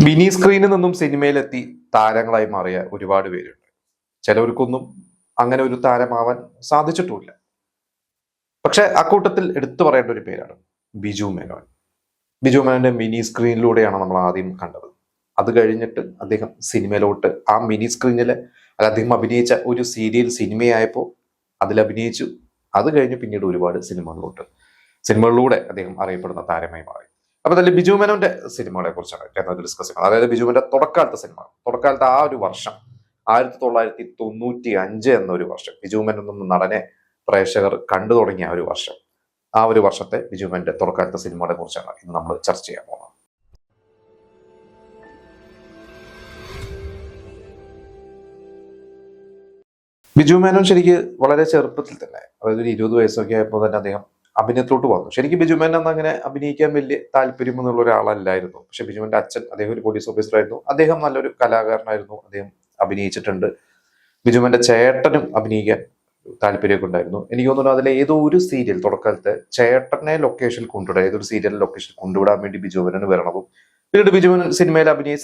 Mini സ്ക്രീനിൽ നിന്നും സിനിമയിലെത്തി താരങ്ങളായി മാറിയ ഒരുപാട് പേരുണ്ട്. ചിലവർക്കൊന്നും അങ്ങനെ ഒരു താരമാവാൻ സാധിച്ചിട്ടുമില്ല. പക്ഷെ അക്കൂട്ടത്തിൽ എടുത്തു പറയേണ്ട ഒരു പേരാണ് ബിജു മേനോൻ. ബിജു മേനോന്റെ മിനി സ്ക്രീനിലൂടെയാണ് നമ്മൾ ആദ്യം കണ്ടത്. അത് കഴിഞ്ഞിട്ട് അദ്ദേഹം സിനിമയിലോട്ട് ആ മിനി സ്ക്രീനിൽ അദ്ദേഹം അഭിനയിച്ച ഒരു സീരിയൽ സിനിമയായപ്പോൾ അതിൽ അഭിനയിച്ചു. അത് കഴിഞ്ഞ് പിന്നീട് ഒരുപാട് സിനിമകളിലൂടെ അദ്ദേഹം അറിയപ്പെടുന്ന താരമായി മാറി. അപ്പൊ തന്നെ ബിജു മേനോന്റെ സിനിമകളെ കുറിച്ചാണ് ഡിസ്കസ് ചെയ്യുന്നത്. അതായത് ബിജുവിന്റെ തുടക്കകാലത്തെ ആ ഒരു വർഷം 1995 എന്നൊരു വർഷം, ബിജു മേനോൻ എന്ന നടനെ പ്രേക്ഷകർ കണ്ടു തുടങ്ങിയ ആ ഒരു വർഷം, ആ ഒരു വർഷത്തെ ബിജു മേനോന്റെ തുടക്കകാലത്തെ സിനിമകളെ കുറിച്ചാണ് ഇന്ന് നമ്മൾ ചർച്ച ചെയ്യാൻ പോകുന്നത്. ബിജു മേനോൻ ശരിക്ക് വളരെ ചെറുപ്പത്തിൽ തന്നെ, അതായത് ഒരു 20 വയസ്സൊക്കെ ആയപ്പോൾ തന്നെ അദ്ദേഹം അഭിനയത്തിലോട്ട് വന്നു. ശരിക്കും ബിജു മേനോൻ അന്ന് അങ്ങനെ അഭിനയിക്കാൻ വലിയ താല്പര്യമൊന്നുള്ള ഒരാളല്ലായിരുന്നു. പക്ഷെ ബിജുവിന്റെ അച്ഛൻ, അദ്ദേഹം ഒരു പോലീസ് ഓഫീസറായിരുന്നു, അദ്ദേഹം നല്ലൊരു കലാകാരനായിരുന്നു, അദ്ദേഹം അഭിനയിച്ചിട്ടുണ്ട്. ബിജുവിന്റെ ചേട്ടനും അഭിനയിക്കാൻ താല്പര്യമൊക്കെ ഉണ്ടായിരുന്നു. എനിക്ക് തോന്നുന്നു അതിലെ ഏതോ ഒരു സീരിയൽ തുടക്കത്തെ ചേട്ടനെ ലൊക്കേഷനിൽ കൊണ്ടുവിടാൻ, ഏതൊരു സീരിയൽ ലൊക്കേഷനിൽ കൊണ്ടുവിടാൻ വേണ്ടി ബിജു മേനോൻ വരണതും പിന്നീട് ബിജുവിന്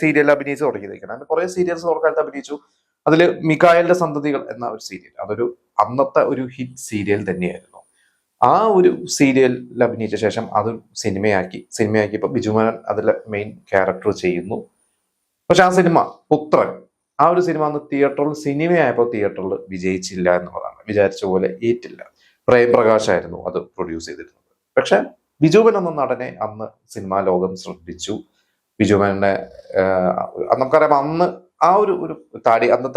സീരിയൽ അഭിനയിച്ച് തുടങ്ങിയിരിക്കണം. അങ്ങനെ കുറെ സീരിയൽസ് തുടക്കകാലത്ത് അഭിനയിച്ചു. അതിൽ മികായലിന്റെ സന്തതികൾ എന്ന ഒരു സീരിയൽ, അതൊരു അന്നത്തെ ഒരു ഹിറ്റ് സീരിയൽ തന്നെയായിരുന്നു. ആ ഒരു സീരിയലിൽ അഭിനയിച്ച ശേഷം അത് സിനിമയാക്കിയപ്പോൾ ബിജു മേനോൻ അതിലെ മെയിൻ ക്യാരക്ടർ ചെയ്യുന്നു. പക്ഷെ ആ സിനിമ പുത്രൻ, ആ ഒരു സിനിമ അന്ന് സിനിമയായപ്പോൾ തിയേറ്ററിൽ വിജയിച്ചില്ല എന്നുള്ളതാണ്. വിചാരിച്ച പോലെ ഏറ്റില്ല. പ്രേംപ്രകാശ് ആയിരുന്നു അത് പ്രൊഡ്യൂസ് ചെയ്തിരുന്നത്. പക്ഷെ ബിജു മേനോൻ എന്ന നടനെ അന്ന് സിനിമാ ലോകം ശ്രദ്ധിച്ചു. ബിജു മേനോനെ നമുക്കറിയാം, അന്ന് ആ ഒരു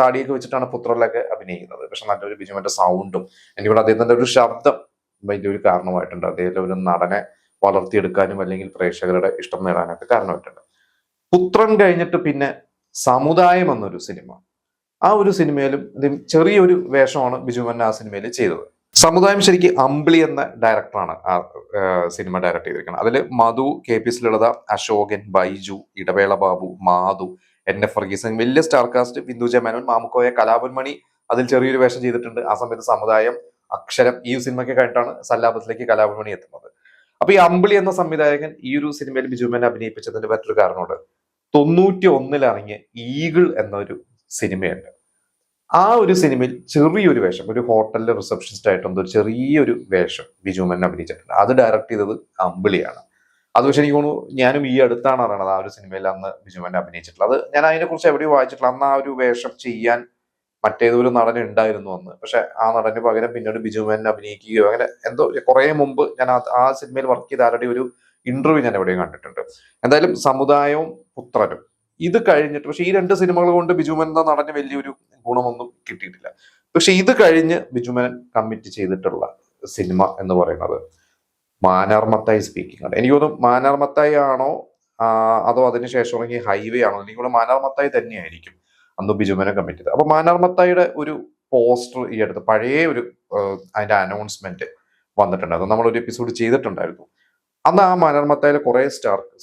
താടിയൊക്കെ വെച്ചിട്ടാണ് പുത്രനിലൊക്കെ അഭിനയിക്കുന്നത്. പക്ഷെ നല്ലൊരു ബിജുവിന്റെ സൗണ്ടും എനിക്കിവിടെ അദ്ദേഹത്തിന്റെ ഒരു ശബ്ദം വലിയൊരു കാരണമായിട്ടുണ്ട്. അദ്ദേഹത്തെ ഒരു നടനെ വളർത്തിയെടുക്കാനും അല്ലെങ്കിൽ പ്രേക്ഷകരുടെ ഇഷ്ടം നേടാനൊക്കെ കാരണമായിട്ടുണ്ട്. പുത്രൻ കഴിഞ്ഞിട്ട് പിന്നെ സമുദായം എന്നൊരു സിനിമ, ആ ഒരു സിനിമയിലും ചെറിയൊരു വേഷമാണ് ബിജു മേനോൻ ആ സിനിമയിൽ ചെയ്തത്. സമുദായം ശരിക്കും അമ്പിളി എന്ന ഡയറക്ടറാണ് ആ സിനിമ ഡയറക്ട് ചെയ്തിരിക്കുന്നത്. അതിൽ മധു, KP ലളിത, അശോകൻ, ബൈജു, ഇടവേള ബാബു, മാധു, NF വർഗീസൻ, വലിയ സ്റ്റാർ കാസ്റ്റ്, ബിന്ദുജ മേനോൻ, മാമുക്കോയ, കലാഭവൻ മണി അതിൽ ചെറിയൊരു വേഷം ചെയ്തിട്ടുണ്ട്. ആ സമയത്ത് സമുദായം, അക്ഷരം ഈ സിനിമയ്ക്ക് കഴിഞ്ഞിട്ടാണ് സല്ലാപത്തിലേക്ക് കലാഭവൻ മണി എത്തുന്നത്. അപ്പൊ ഈ അമ്പിളി എന്ന സംവിധായകൻ ഈ ഒരു സിനിമയിൽ ബിജു മേനോനെ അഭിനയിപ്പിച്ചതിന്റെ മറ്റൊരു കാരണമുണ്ട്. 91 ഇറങ്ങിയ ഈഗിൾ എന്നൊരു സിനിമയുണ്ട്. ആ ഒരു സിനിമയിൽ ചെറിയൊരു വേഷം, ഒരു ഹോട്ടലിലെ റിസപ്ഷനിസ്റ്റ് ആയിട്ടുണ്ട് ഒരു ചെറിയൊരു വേഷം ബിജു മേനോൻ അഭിനയിച്ചിട്ടുണ്ട്. അത് ഡയറക്ട് ചെയ്തത് അമ്പിളിയാണ്. അത് പക്ഷെ എനിക്ക് തോന്നുന്നു ഞാനും ഈ അടുത്താണ് അറിയണത് ആ ഒരു സിനിമയിൽ അന്ന് ബിജു മേനോൻ അഭിനയിച്ചിട്ടുള്ളത്. അത് ഞാൻ അതിനെ കുറിച്ച് എവിടെയോ വായിച്ചിട്ടില്ല. അന്ന് ആ ഒരു വേഷം ചെയ്യാൻ മറ്റേതൊരു നടൻ ഉണ്ടായിരുന്നു അന്ന്. പക്ഷെ ആ നടന് പകരം പിന്നീട് ബിജു മേനോൻ അഭിനയിക്കുകയോ അങ്ങനെ എന്തോ കുറെ മുമ്പ് ഞാൻ ആ സിനിമയിൽ വർക്ക് ചെയ്ത ആരുടെ ഒരു ഇന്റർവ്യൂ ഞാൻ എവിടെയും കണ്ടിട്ടുണ്ട്. എന്തായാലും സമുദായവും പുത്രനും ഇത് കഴിഞ്ഞിട്ട്, പക്ഷെ ഈ 2 സിനിമകൾ കൊണ്ട് ബിജു മേനോൻ എന്ന നടന് വലിയൊരു ഗുണമൊന്നും കിട്ടിയിട്ടില്ല. പക്ഷെ ഇത് കഴിഞ്ഞ് ബിജു മേനോൻ കമ്മിറ്റ് ചെയ്തിട്ടുള്ള സിനിമ എന്ന് പറയുന്നത് മാനാർ മത്തായി സ്പീക്കിംഗ് ആണ്. എനിക്ക് തോന്നുന്നു മാനാർ മത്തായി ആണോ അതോ അതിനുശേഷം ഇറങ്ങിയ ഹൈവേ ആണോ, എനിക്ക് തോന്നുന്നു മാനാർ മത്തായി തന്നെയായിരിക്കും അന്ന് ബിജു മേനോൻ കമ്മിറ്റ് ചെയ്തത്. അപ്പൊ മാനാർ മത്തായിയുടെ ഒരു പോസ്റ്റർ ഈ അടുത്ത് പഴയ ഒരു അതിന്റെ അനൗൺസ്മെന്റ് വന്നിട്ടുണ്ട്. അത് നമ്മളൊരു എപ്പിസോഡ് ചെയ്തിട്ടുണ്ടായിരുന്നു. അന്ന് ആ മാനാർ മത്തായിലെ കുറെ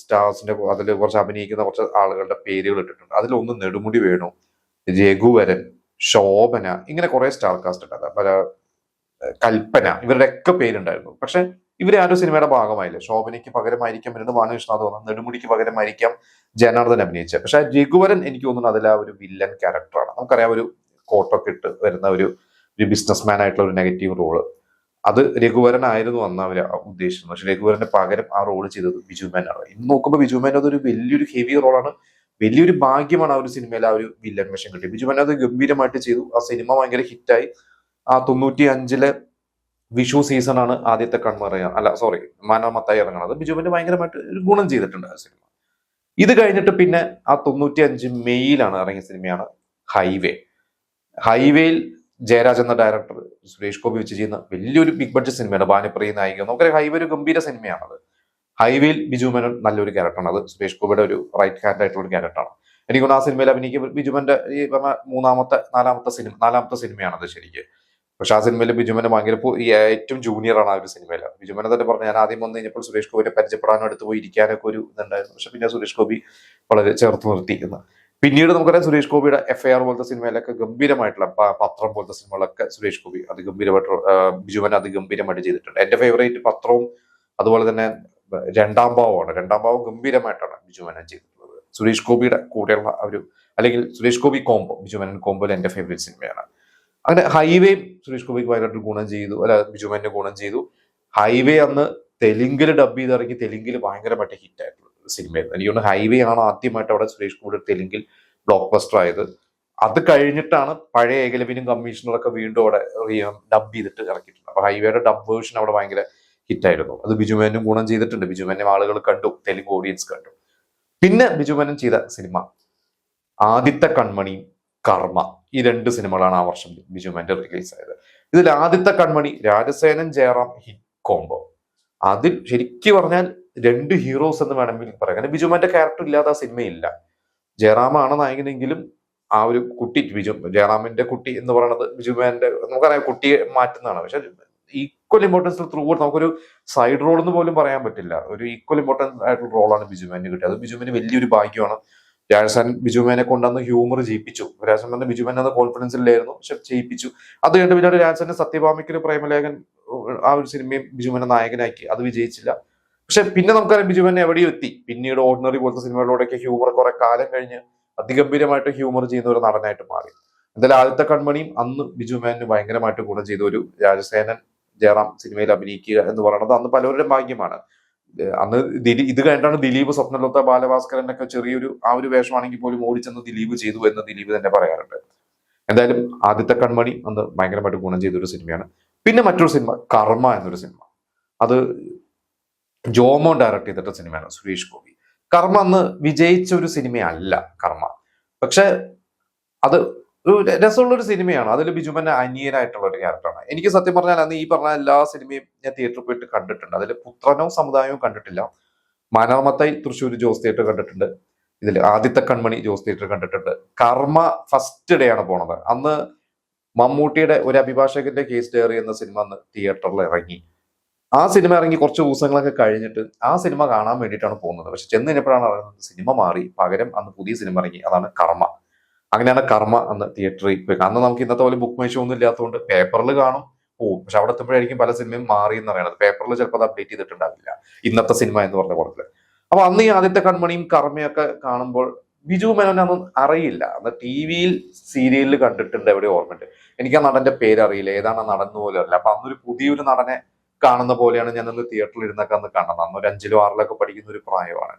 സ്റ്റാർസിന്റെ അതിൽ കുറച്ച് അഭിനയിക്കുന്ന കുറച്ച് ആളുകളുടെ പേരുകൾ ഇട്ടിട്ടുണ്ട്. അതിലൊന്ന് നെടുമുടി വേണു, രഘുവരൻ, ശോഭന, ഇങ്ങനെ കുറെ സ്റ്റാർ കാസ്റ്റ് ഉണ്ട്. പല കൽപ്പന, ഇവരുടെ ഒക്കെ പേരുണ്ടായിരുന്നു. പക്ഷെ ഇവര് ആരും സിനിമയുടെ ഭാഗമായില്ല. ശോഭനയ്ക്ക് പകരമായിരിക്കാം പിന്നീട് ഭാനുകൃഷ്ണ തോന്നുന്നു, നെടുമുടിക്ക് പകരമായിരിക്കാം ജനാർദ്ദൻ അഭിനയിച്ചത്. പക്ഷെ രഘുവരൻ എനിക്ക് തോന്നുന്നു അതിൽ ആ ഒരു വില്ലൻ ക്യാരക്ടറാണ്. നമുക്കറിയാം, ഒരു കോട്ടൊക്കെ ഇട്ട് വരുന്ന ഒരു ബിസിനസ്മാൻ ആയിട്ടുള്ള ഒരു നെഗറ്റീവ് റോള്, അത് രഘുവരൻ ആയിരുന്നു അന്ന് അവർ ഉദ്ദേശിച്ചത്. പക്ഷെ രഘുവരന്റെ പകരം ആ റോള് ചെയ്തത് ബിജു മേനോനാണ്. ഇന്ന് നോക്കുമ്പോൾ ബിജു മേനോൻ അതൊരു വലിയൊരു ഹെവി റോളാണ്. വലിയൊരു ഭാഗ്യമാണ് ആ ഒരു സിനിമയിൽ ആ ഒരു വില്ലൻ വേഷം കിട്ടിയത്. ബിജു മേനോൻ അത് ഗംഭീരമായിട്ട് ചെയ്തു. ആ സിനിമ ഭയങ്കര ഹിറ്റായി. ആ 95 വിഷു സീസണാണ് ആദ്യത്തെ മാനാർ മത്തായി ഇറങ്ങുന്നത്. ബിജുവിന് ഭയങ്കരമായിട്ട് ഒരു ഗുണം ചെയ്തിട്ടുണ്ട് ആ സിനിമ. ഇത് കഴിഞ്ഞിട്ട് പിന്നെ ആ 95 മെയ്യിലാണ് ഇറങ്ങിയ സിനിമയാണ് ഹൈവേയിൽ ജയരാജ് എന്ന ഡയറക്ടർ സുരേഷ് ഗോപി വെച്ച് ചെയ്യുന്ന വലിയൊരു ബിഗ് ബഡ്ജറ്റ് സിനിമയാണ്. ഭാനുപ്രിയ നായിക. നമുക്കറിയാം, ഹൈവേ ഒരു ഗംഭീര സിനിമയാണത്. ഹൈവേയിൽ ബിജു മേനോൻ നല്ലൊരു ക്യാരക്ടറാണ്. അത് സുരേഷ് ഗോപിയുടെ ഒരു റൈറ്റ് ഹാൻഡ് ആയിട്ടുള്ള ഒരു ക്യാരക്ടറാണ്. എനിക്ക് തോന്നുന്നു ആ സിനിമയിൽ അഭിനയിക്കുക ബിജുവിന്റെ ഈ പറഞ്ഞ നാലാമത്തെ സിനിമയാണത് ശരിക്കും. പക്ഷെ ആ സിനിമയിൽ ബിജുമേനെ ഭയങ്കര ഏറ്റവും ജൂനിയർ ആണ് ആ ഒരു സിനിമയിൽ. ബിജുമേനെ തന്നെ പറഞ്ഞു, ഞാൻ ആദ്യം വന്നു കഴിഞ്ഞപ്പോൾ സുരേഷ് ഗോപിനെ പരിചയപ്പെടാനും അടുത്ത് പോയി ഇരിക്കാനൊക്കെ ഒരു ഇതുണ്ടായിരുന്നു. പക്ഷെ പിന്നെ സുരേഷ് ഗോപി വളരെ ചേർത്ത് നിർത്തിയിരിക്കുന്നത്. പിന്നീട് നമുക്കറിയാം, സുരേഷ് ഗോപിയുടെ FIR പോലത്തെ സിനിമയിലൊക്കെ ഗംഭീരമായിട്ടുള്ള, പത്രം പോലത്തെ സിനിമകളൊക്കെ സുരേഷ് ഗോപി അതിഗംഭീരമായിട്ട് ബിജുമേനെ അതിഗംഭീരമായിട്ട് ചെയ്തിട്ടുണ്ട്. എന്റെ ഫേവറേറ്റ് പത്രവും അതുപോലെ തന്നെ രണ്ടാം ഭാവമാണ്. രണ്ടാം ഭാവം ഗംഭീരമായിട്ടാണ് ബിജുമേനൻ ചെയ്തിട്ടുള്ളത്. സുരേഷ് ഗോപിയുടെ കൂടെയുള്ള ഒരു അല്ലെങ്കിൽ സുരേഷ് ഗോപി കോംബോ, ബിജു മേനോൻ കോംബോയിൽ എൻ്റെ ഫേവറേറ്റ് സിനിമയാണ്. അങ്ങനെ ഹൈവേയും സുരേഷ് ഗോപിക്ക് ഭയങ്കരമായിട്ട് ഗുണം ചെയ്തു, അല്ല ബിജു മേനോന് ഗുണം ചെയ്തു. ഹൈവേ അന്ന് തെലുങ്കിൽ ഡബ് ചെയ്ത് ഇറങ്ങി തെലുങ്കിൽ ഭയങ്കരമായിട്ട് ഹിറ്റ് ആയിട്ടുള്ള സിനിമയായിരുന്നു. എനിക്ക് തോന്നുന്നു ഹൈവേ ആണ് ആദ്യമായിട്ട് അവിടെ സുരേഷ് ഗോപി തെലുങ്കിൽ ബ്ലോക്ക് ബസ്റ്റർ ആയത്. അത് കഴിഞ്ഞിട്ടാണ് പഴയ ഏകലവ്യനും കമ്മീഷണറൊക്കെ വീണ്ടും അവിടെ ഡബ് ചെയ്തിട്ട് ഇറക്കിയിട്ടുണ്ട്. അപ്പൊ ഹൈവേയുടെ ഡബ് വേർഷൻ അവിടെ ഭയങ്കര ഹിറ്റായിരുന്നു. അത് ബിജു മേനോനും ഗുണം ചെയ്തിട്ടുണ്ട്. ബിജു മേനോനെ ആളുകൾ കണ്ടു, തെലുങ്ക് ഓഡിയൻസ് കണ്ടു. പിന്നെ ബിജു മേനോൻ ചെയ്ത സിനിമ ആദ്യത്തെ കൺമണിയും കർമ്മ, ഈ 2 സിനിമകളാണ് ആ വർഷം ബിജു മേനോൻ റിലീസ് ആയത്. ഇതിൽ ആദ്യത്തെ കൺമണി രാജസേനൻ ജയറാം ഹിറ്റ് കോംബോ. അതിൽ ശരിക്കും പറഞ്ഞാൽ 2 ഹീറോസ് എന്ന് വേണമെങ്കിൽ പറയാം. കാരണം ബിജു മേനോന്റെ ക്യാരക്ടർ ഇല്ലാതെ ആ സിനിമയില്ല. ജയറാമാണ് നായകനെങ്കിലും ആ ഒരു കുട്ടി, ജയറാമിന്റെ കുട്ടി എന്ന് പറയുന്നത് ബിജു മേനോന്റെ, നമുക്കറിയാം കുട്ടിയെ മാറ്റുന്നതാണ്. പക്ഷെ ഈക്വൽ ഇമ്പോർട്ടൻസ് ത്രൂ ഔട്ട് നമുക്കൊരു സൈഡ് റോൾ എന്ന് പോലും പറയാൻ പറ്റില്ല. ഒരു ഈക്വൽ ഇമ്പോർട്ടൻസ് ആയിട്ടുള്ള റോളാണ് ബിജു മേനോന് കിട്ടിയത്. അത് ബിജു മേനോന് വലിയൊരു ഭാഗ്യമാണ്. രാജസേനൻ ബിജു മേനോനെ കൊണ്ടന്ന് ഹ്യൂമർ ചെയ്യിപ്പിച്ചു. രാജസേനൻ ബിജു മേനോൻ കോൺഫിഡൻസ് ഇല്ലായിരുന്നു, പക്ഷെ ചെയ്യിപ്പിച്ചു. അത് കഴിഞ്ഞിട്ട് പിന്നീട് രാജസേനൻ സത്യഭാമിക്കൊരു പ്രേമലേഖൻ, ആ ഒരു സിനിമയും ബിജു മേനോൻ നായകനാക്കി. അത് വിജയിച്ചില്ല. പക്ഷെ പിന്നെ നമുക്കറിയാം ബിജു മേനോൻ എവിടെയും എത്തി. പിന്നീട് ഓർഡിനറി പോലത്തെ സിനിമകളിലൂടെയൊക്കെ ഹ്യൂമർ കുറെ കാലം കഴിഞ്ഞ് അതിഗംഭീരമായിട്ട് ഹ്യൂമർ ചെയ്യുന്ന ഒരു നടനായിട്ട് മാറി. എന്തായാലും ആദ്യത്തെ കൺമണിയും അന്ന് ബിജു മേനോന് ഭയങ്കരമായിട്ട് ഗുണം ചെയ്ത ഒരു രാജസേനൻ ജയറാം സിനിമയിൽ അഭിനയിക്കുക എന്ന് പറയുന്നത് അന്ന് പലവരുടെ ഭാഗ്യമാണ്. അന്ന് ഇത് കഴിഞ്ഞിട്ടാണ് ദിലീപ്, സ്വപ്നലത, ബാലഭാസ്കരനൊക്കെ ചെറിയൊരു ആ ഒരു വേഷമാണെങ്കിൽ പോലും ഓടിച്ചെന്ന് ദിലീപ് ചെയ്തു എന്ന് ദിലീപ് തന്നെ പറയാറുണ്ട്. എന്തായാലും ആദ്യത്തെ കൺമണി അന്ന് ഭയങ്കരമായിട്ട് ഗുണം ചെയ്ത ഒരു സിനിമയാണ്. പിന്നെ മറ്റൊരു സിനിമ കർമ്മ എന്നൊരു സിനിമ, അത് ജോമോൻ ഡയറക്ട് ചെയ്തിട്ട സിനിമയാണ്, സുരേഷ് ഗോപി. കർമ്മ അന്ന് വിജയിച്ച ഒരു സിനിമയല്ല കർമ്മ, പക്ഷെ അത് ഒരു രസമുള്ള ഒരു സിനിമയാണ്. അതിൽ ബിജു മേനോൻ അനിയനായിട്ടുള്ള ഒരു ക്യാരക്ടറാണ്. എനിക്ക് സത്യം പറഞ്ഞാൽ അന്ന് ഈ പറഞ്ഞ എല്ലാ സിനിമയും ഞാൻ തിയേറ്ററിൽ പോയിട്ട് കണ്ടിട്ടുണ്ട്. അതിൽ പുത്രനോ സമുദായവും കണ്ടിട്ടില്ല. മാനാമത്തായി തൃശ്ശൂർ ജോസ് തിയേറ്റർ കണ്ടിട്ടുണ്ട്. ഇതിൽ ആദ്യത്തെ കൺമണി ജോസ് തിയേറ്റർ കണ്ടിട്ടുണ്ട്. കർമ്മ ഫസ്റ്റ് ഡേ ആണ് പോണത്. അന്ന് മമ്മൂട്ടിയുടെ ഒരു അഭിഭാഷകന്റെ കേസ് ഡയറി എന്ന സിനിമ അന്ന് തിയേറ്ററിൽ ഇറങ്ങി. ആ സിനിമ ഇറങ്ങി കുറച്ച് ദിവസങ്ങളൊക്കെ കഴിഞ്ഞിട്ട് ആ സിനിമ കാണാൻ വേണ്ടിയിട്ടാണ് പോകുന്നത്. പക്ഷെ ചെന്ന് കഴിഞ്ഞപ്പോഴാണ് അറിയുന്നത് സിനിമ മാറി, പകരം അന്ന് പുതിയ സിനിമ ഇറങ്ങി, അതാണ് കർമ്മ. അങ്ങനെയാണ് കർമ്മ അന്ന് തിയേറ്ററിൽ പോയി. അന്ന് നമുക്ക് ഇന്നത്തെ പോലെ ബുക്ക് മൈ ഷോ ഒന്നും ഇല്ലാത്തതുകൊണ്ട് പേപ്പറിൽ കാണും, പോവും. പക്ഷെ അവിടെ എത്തുമ്പോഴായിരിക്കും പല സിനിമയും മാറി എന്ന് പറയുന്നത്. പേപ്പറിൽ ചിലപ്പോൾ അത് അപ്ഡേറ്റ് ചെയ്തിട്ടുണ്ടാവില്ല ഇന്നത്തെ സിനിമ എന്ന് പറഞ്ഞ കൂട്ടത്തില്. അപ്പൊ അന്ന് ഈ ആദ്യത്തെ കൺമണിയും കർമ്മയൊക്കെ കാണുമ്പോൾ ബിജു മേനോൻ അന്ന് അറിയില്ല. അന്ന് ടി വിയിൽ സീരിയലിൽ കണ്ടിട്ടുണ്ട്, എവിടെ ഓർമ്മയുണ്ട്. എനിക്ക് ആ നടന്റെ പേര് അറിയില്ല, ഏതാണ് ആ നടന്നു പോലും അറിയില്ല. അപ്പൊ അന്നൊരു പുതിയൊരു നടനെ കാണുന്ന പോലെയാണ് ഞാൻ അന്ന് തിയേറ്ററിൽ ഇരുന്നൊക്കെ അന്ന് കാണുന്നത്. അന്ന് ഒരു 5-ലും 6-ലൊക്കെ പഠിക്കുന്ന ഒരു പ്രായമാണ്.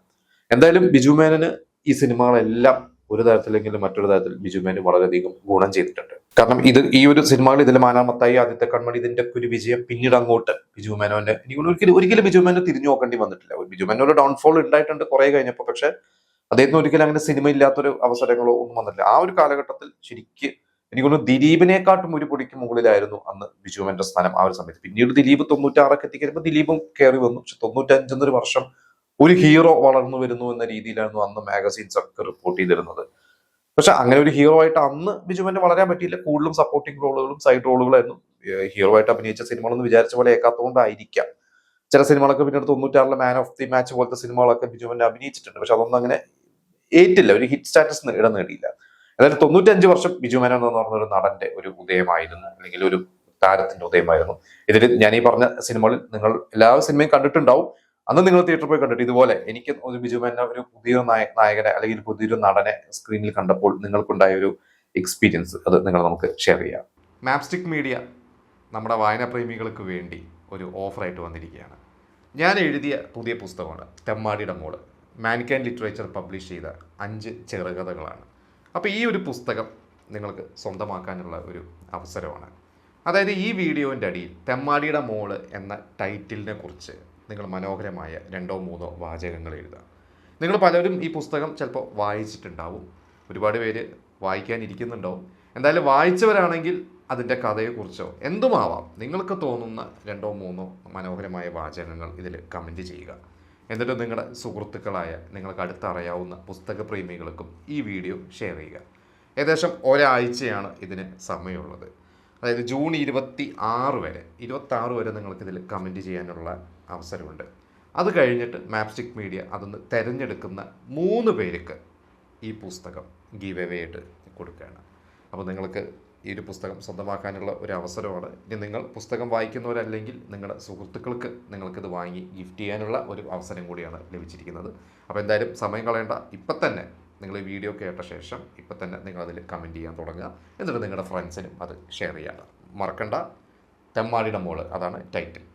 എന്തായാലും ബിജു മേനോന് ഈ സിനിമകളെല്ലാം ഒരു തരത്തിലെങ്കിലും മറ്റൊരു തരത്തിൽ ബിജു മേനോൻ വളരെയധികം ഗുണം ചെയ്തിട്ടുണ്ട്. കാരണം ഈ ഒരു സിനിമകൾ, ഇതിൽ മാനാമത്തായി, ആദ്യത്തെ കൺമണി, ഇതിന്റെ ഒക്കെ ഒരു വിജയം പിന്നീട് അങ്ങോട്ട് ബിജു മേനോന്റെ എനിക്ക് ഒരിക്കലും ബിജു മേനോൻ തിരിഞ്ഞു നോക്കേണ്ടി വന്നിട്ടില്ല. ബിജു മേനോൻ ഒരു ഡൗൺഫോൾ ഉണ്ടായിട്ടുണ്ട് കുറെ കഴിഞ്ഞപ്പോൾ, പക്ഷെ അദ്ദേഹത്തിന് ഒരിക്കലും അങ്ങനെ സിനിമ ഇല്ലാത്തൊരു അവസരങ്ങളോ ഒന്നും വന്നിട്ടില്ല. ആ ഒരു കാലഘട്ടത്തിൽ ശരിക്ക് എനിക്കൊന്ന് ദിലീപിനെക്കാട്ടും ഒരു പൊടിക്ക് മുകളിലായിരുന്നു അന്ന് ബിജു മേനോന്റെ സ്ഥാനം ആ ഒരു സമയത്ത്. പിന്നീട് ദിലീപ് 96 എത്തിക്കഴിയുമ്പോൾ ദിലീപും കയറി വന്നു. പക്ഷെ 95 എന്നൊരു വർഷം ഒരു ഹീറോ വളർന്നു വരുന്നു എന്ന രീതിയിലായിരുന്നു അന്ന് മാഗസീൻസ് ഒക്കെ റിപ്പോർട്ട് ചെയ്തിരുന്നത്. പക്ഷെ അങ്ങനെ ഒരു ഹീറോ ആയിട്ട് അന്ന് ബിജു മേനോന് വളരാൻ പറ്റിയില്ല. കൂടുതലും സപ്പോർട്ടിംഗ് റോളുകളും സൈഡ് റോളുകളായിരുന്നു. ഹീറോ ആയിട്ട് അഭിനയിച്ച സിനിമകളൊന്നും വിചാരിച്ച പോലെ ഏക്കാത്തതുകൊണ്ടായിരിക്കാം ചില സിനിമകളൊക്കെ പിന്നീട് 96-ലെ മാൻ ഓഫ് ദി മാച്ച് പോലത്തെ സിനിമകളൊക്കെ ബിജു മേനോൻ അഭിനയിച്ചിട്ടുണ്ട്. പക്ഷെ അതൊന്നും അങ്ങനെ ഏറ്റില്ല, ഒരു ഹിറ്റ് സ്റ്റാറ്റസ് ഇടം നേടിയില്ല. അതായത് 95 വർഷം ബിജു മേനോൻ എന്ന് പറഞ്ഞ ഒരു നടന്റെ ഒരു ഉദയമായിരുന്നു, അല്ലെങ്കിൽ ഒരു താരത്തിന്റെ ഉദയമായിരുന്നു. ഇതിൽ ഞാൻ ഈ പറഞ്ഞ സിനിമകളിൽ നിങ്ങൾ എല്ലാ സിനിമയും കണ്ടിട്ടുണ്ടാവും. അന്ന് നിങ്ങൾ തിയേറ്ററിൽ പോയി കണ്ടിട്ട് ഇതുപോലെ എനിക്ക് ഒരു ബിജു മേനോൻ ഒരു പുതിയൊരു നായകനെ അല്ലെങ്കിൽ പുതിയൊരു നടനെ സ്ക്രീനിൽ കണ്ടപ്പോൾ നിങ്ങൾക്കുണ്ടായ ഒരു എക്സ്പീരിയൻസ് അത് നിങ്ങൾ നമുക്ക് ഷെയർ ചെയ്യാം. മാപ്സ്റ്റിക് മീഡിയ നമ്മുടെ വായനാപ്രേമികൾക്ക് വേണ്ടി ഒരു ഓഫറായിട്ട് വന്നിരിക്കുകയാണ്. ഞാൻ എഴുതിയ പുതിയ പുസ്തകമാണ് തെമ്മാടിയുടെ മോള്. മാൻകൈൻ ലിറ്ററേച്ചർ പബ്ലിഷ് ചെയ്ത 5 ചെറുകഥകളാണ്. അപ്പോൾ ഈ ഒരു പുസ്തകം നിങ്ങൾക്ക് സ്വന്തമാക്കാനുള്ള ഒരു അവസരമാണ്. അതായത് ഈ വീഡിയോൻ്റെ അടിയിൽ തെമ്മാടിയുടെ മോള് എന്ന ടൈറ്റിലിനെ കുറിച്ച് നിങ്ങൾ മനോഹരമായ 2-3 വാചകങ്ങൾ എഴുതുക. നിങ്ങൾ പലരും ഈ പുസ്തകം ചിലപ്പോൾ വായിച്ചിട്ടുണ്ടാവും, ഒരുപാട് പേര് വായിക്കാനിരിക്കുന്നുണ്ടാവും. എന്തായാലും വായിച്ചവരാണെങ്കിൽ അതിൻ്റെ കഥയെക്കുറിച്ചോ എന്തുമാവാം നിങ്ങൾക്ക് തോന്നുന്ന 2-3 മനോഹരമായ വാചകങ്ങൾ ഇതിൽ കമൻറ്റ് ചെയ്യുക. എന്നിട്ട് നിങ്ങളുടെ സുഹൃത്തുക്കളായ നിങ്ങൾക്ക് അടുത്തറിയാവുന്ന പുസ്തക പ്രേമികൾക്കും ഈ വീഡിയോ ഷെയർ ചെയ്യുക. ഏകദേശം ഒരാഴ്ചയാണ് ഇതിന് സമയമുള്ളത്. അതായത് ജൂൺ 26 വരെ നിങ്ങൾക്കിതിൽ കമൻറ്റ് ചെയ്യാനുള്ള അവസരമുണ്ട്. അത് കഴിഞ്ഞിട്ട് മാപ്സ്റ്റിക് മീഡിയ അതൊന്ന് തിരഞ്ഞെടുക്കുന്ന 3 പേർക്ക് ഈ പുസ്തകം ഗീവ് അവേ ആയിട്ട് കൊടുക്കുകയാണ്. അപ്പോൾ നിങ്ങൾക്ക് ഈ ഒരു പുസ്തകം സ്വന്തമാക്കാനുള്ള ഒരു അവസരമാണ്. ഇനി നിങ്ങൾ പുസ്തകം വായിക്കുന്നവരല്ലെങ്കിൽ നിങ്ങളുടെ സുഹൃത്തുക്കൾക്ക് നിങ്ങൾക്കിത് വാങ്ങി ഗിഫ്റ്റ് ചെയ്യാനുള്ള ഒരു അവസരം കൂടിയാണ് ലഭിച്ചിരിക്കുന്നത്. അപ്പോൾ എന്തായാലും സമയം കളയേണ്ട, ഇപ്പം തന്നെ നിങ്ങൾ ഈ വീഡിയോ കേട്ട ശേഷം ഇപ്പം തന്നെ നിങ്ങളതിൽ കമൻറ്റ് ചെയ്യാൻ തുടങ്ങുക. എന്നിട്ട് നിങ്ങളുടെ ഫ്രണ്ട്സിനും അത് ഷെയർ ചെയ്യാം. മറക്കണ്ട, തെമ്മാടിയുടെ മോള്, അതാണ് ടൈറ്റിൽ.